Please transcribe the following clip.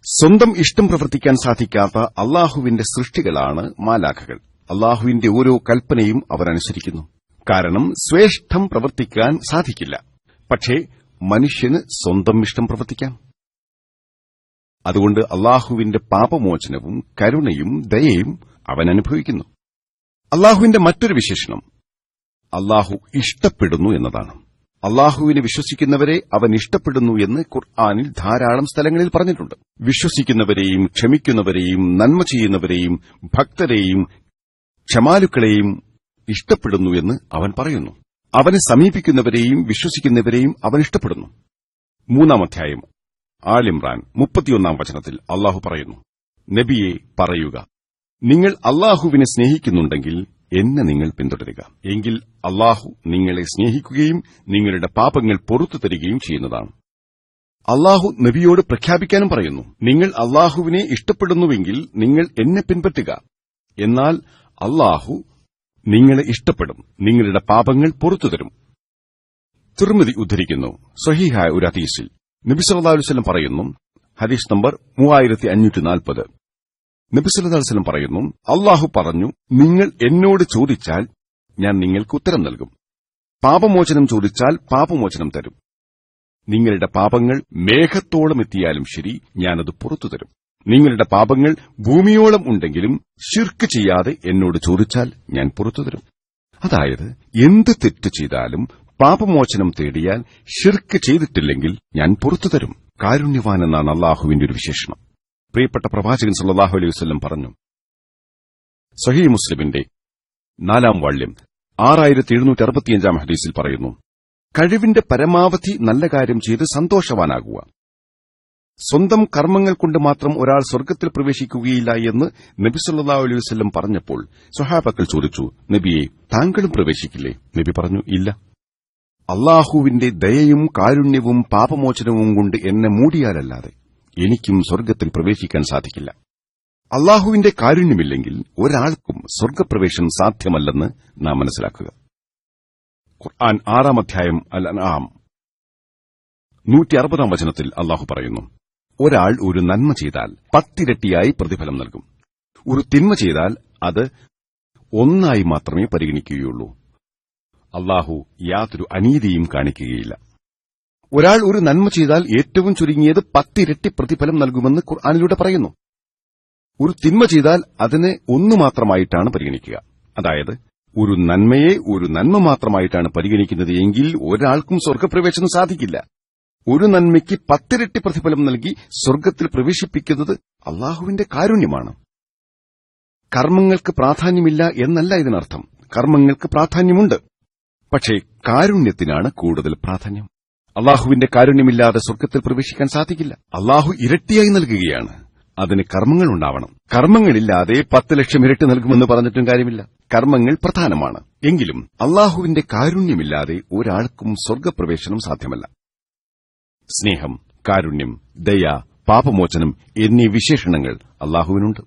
സ്വന്തം ഇഷ്ടം പ്രവർത്തിക്കാൻ സാധിക്കാത്ത അള്ളാഹുവിന്റെ സൃഷ്ടികളാണ് മാലാഖകൾ. അള്ളാഹുവിന്റെ ഓരോ കൽപ്പനയും അവരനുസരിക്കുന്നു. കാരണം സ്വേഷ്ടം പ്രവർത്തിക്കാൻ സാധിക്കില്ല. പക്ഷേ മനുഷ്യന് സ്വന്തം ഇഷ്ടം പ്രവർത്തിക്കാം. അതുകൊണ്ട് അള്ളാഹുവിന്റെ പാപമോചനവും കരുണയും ദയയും അവൻ അനുഭവിക്കുന്നു. അള്ളാഹുവിന്റെ മറ്റൊരു വിശേഷണം അള്ളാഹു ഇഷ്ടപ്പെടുന്നു എന്നതാണ്. അള്ളാഹുവിനെ വിശ്വസിക്കുന്നവരെ അവൻ ഇഷ്ടപ്പെടുന്നു എന്ന് ഖുർആനിൽ ധാരാളം സ്ഥലങ്ങളിൽ പറഞ്ഞിട്ടുണ്ട്. വിശ്വസിക്കുന്നവരെയും ക്ഷമിക്കുന്നവരെയും നന്മ ചെയ്യുന്നവരെയും ഭക്തരെയും ക്ഷമാലുക്കളെയും ഇഷ്ടപ്പെടുന്നു എന്ന് അവൻ പറയുന്നു. അവനെ സമീപിക്കുന്നവരെയും വിശ്വസിക്കുന്നവരെയും അവൻ ഇഷ്ടപ്പെടുന്നു. 3-ാം അധ്യായം ആൽ-ഇംറാൻ 31-ാം വചനത്തിൽ അള്ളാഹു പറയുന്നു, നബിയെ പറയുക, നിങ്ങൾ അള്ളാഹുവിനെ സ്നേഹിക്കുന്നുണ്ടെങ്കിൽ എന്നെ നിങ്ങൾ പിന്തുടരുക. എങ്കിൽ അള്ളാഹു നിങ്ങളെ സ്നേഹിക്കുകയും നിങ്ങളുടെ പാപങ്ങൾ പൊറുത്തു തരികയും ചെയ്യുന്നതാണ്. അള്ളാഹു നബിയോട് പ്രഖ്യാപിക്കാനും പറയുന്നു, നിങ്ങൾ അള്ളാഹുവിനെ ഇഷ്ടപ്പെടുന്നുവെങ്കിൽ നിങ്ങൾ എന്നെ പിൻപറ്റുക. എന്നാൽ അള്ളാഹു നിങ്ങളെ ഇഷ്ടപ്പെടും, നിങ്ങളുടെ പാപങ്ങൾ പൊറുത്തുതരും. തിർമിദി ഉദ്ധരിക്കുന്നു, സ്വഹീഹായ ഒരു ഹദീസിൽ നബി സല്ലല്ലാഹു അലൈഹി വസല്ലം പറയുന്നു, ഹദീസ് നമ്പർ 3540, നബി സല്ലല്ലാഹു അലൈഹി വസല്ലം പറയുന്നു, അള്ളാഹു പറഞ്ഞു, നിങ്ങൾ എന്നോട് ചോദിച്ചാൽ ഞാൻ നിങ്ങൾക്ക് ഉത്തരം നൽകും. പാപമോചനം ചോദിച്ചാൽ പാപമോചനം തരും. നിങ്ങളുടെ പാപങ്ങൾ മേഘത്തോളം എത്തിയാലും ശരി, ഞാനത് പുറത്തുതരും. നിങ്ങളുടെ പാപങ്ങൾ ഭൂമിയോളം ഉണ്ടെങ്കിലും ശിർക്ക് ചെയ്യാതെ എന്നോട് ചോദിച്ചാൽ ഞാൻ പുറത്തുതരും. അതായത് എന്ത് തെറ്റ് ചെയ്താലും പാപമോചനം തേടിയാൽ ശിർക്ക് ചെയ്തിട്ടില്ലെങ്കിൽ ഞാൻ പുറത്തുതരും. കാരുണ്യവാൻ എന്നാണ് അള്ളാഹുവിന്റെ ഒരു വിശേഷണം. പ്രിയപ്പെട്ട പ്രവാചകൻ സല്ലല്ലാഹു അലൈഹി വസല്ലം പറഞ്ഞു, സഹീഹ് മുസ്ലിമിന്റെ 4-ാം വാള്യം 6765-ാം ഹദീസിൽ പറയുന്നു, കഴിവിന്റെ പരമാവധി നല്ല കാര്യം ചെയ്ത് സന്തോഷവാനാകുക. സ്വന്തം കർമ്മങ്ങൾ കൊണ്ട് മാത്രം ഒരാൾ സ്വർഗ്ഗത്തിൽ പ്രവേശിക്കുകയില്ല എന്ന് നബി സല്ലല്ലാഹു അലൈഹി വസല്ലം പറഞ്ഞപ്പോൾ സ്വഹാബാക്കൾ ചോദിച്ചു, നബിയെ, താങ്കളും പ്രവേശിക്കില്ലേ? നബി പറഞ്ഞു, ഇല്ല. അള്ളാഹുവിന്റെ ദയയും കാരുണ്യവും പാപമോചനവും കൊണ്ട് എന്നെ മൂടിയാലല്ലാതെ എനിക്കും സ്വർഗ്ഗത്തിൽ പ്രവേശിക്കാൻ സാധിക്കില്ല. അള്ളാഹുവിന്റെ കാരുണ്യമില്ലെങ്കിൽ ഒരാൾക്കും സ്വർഗ്ഗപ്രവേശനം സാധ്യമല്ലെന്ന് നാം മനസ്സിലാക്കുക. ഖുർആൻ 6-ാം അധ്യായം അൽ-അൻആം 160-ാം വചനത്തിൽ അള്ളാഹു പറയുന്നു, ഒരാൾ ഒരു നന്മ ചെയ്താൽ 10 ഇരട്ടിയായി പ്രതിഫലം നൽകും. ഒരു തിന്മ ചെയ്താൽ അത് 1 മാത്രമേ പരിഗണിക്കുകയുള്ളൂ. അള്ളാഹു യാതൊരു അനീതിയും കാണിക്കുകയില്ല. ഒരാൾ ഒരു നന്മ ചെയ്താൽ ഏറ്റവും ചുരുങ്ങിയത് 10 ഇരട്ടി പ്രതിഫലം നൽകുമെന്ന് ഖുർആനിലൂടെ പറയുന്നു. ഒരു തിന്മ ചെയ്താൽ അതിനെ 1 മാത്രമായിട്ടാണ് പരിഗണിക്കുക. അതായത് ഒരു നന്മയെ ഒരു നന്മ മാത്രമായിട്ടാണ് പരിഗണിക്കുന്നത് എങ്കിൽ ഒരാൾക്കും സ്വർഗ്ഗപ്രവേശനം സാധിക്കില്ല. ഒരു നന്മയ്ക്ക് 10 ഇരട്ടി പ്രതിഫലം നൽകി സ്വർഗ്ഗത്തിൽ പ്രവേശിപ്പിക്കുന്നത് അള്ളാഹുവിന്റെ കാരുണ്യമാണ്. കർമ്മങ്ങൾക്ക് പ്രാധാന്യമില്ല എന്നല്ല ഇതിനർത്ഥം. കർമ്മങ്ങൾക്ക് പ്രാധാന്യമുണ്ട്, പക്ഷേ കാരുണ്യത്തിനാണ് കൂടുതൽ പ്രാധാന്യം. അള്ളാഹുവിന്റെ കാരുണ്യമില്ലാതെ സ്വർഗ്ഗത്തിൽ പ്രവേശിക്കാൻ സാധിക്കില്ല. അള്ളാഹു ഇരട്ടിയായി നൽകുകയാണ്. അതിന് കർമ്മങ്ങളുണ്ടാവണം. കർമ്മങ്ങളില്ലാതെ 10 ലക്ഷം ഇരട്ടി നൽകുമെന്ന് പറഞ്ഞിട്ടും കാര്യമില്ല. കർമ്മങ്ങൾ പ്രധാനമാണ്. എങ്കിലും അള്ളാഹുവിന്റെ കാരുണ്യമില്ലാതെ ഒരാൾക്കും സ്വർഗ്ഗപ്രവേശനം സാധ്യമല്ല. സ്നേഹം, കാരുണ്യം, ദയ, പാപമോചനം എന്നീ വിശേഷണങ്ങൾ അള്ളാഹുവിനുണ്ട്.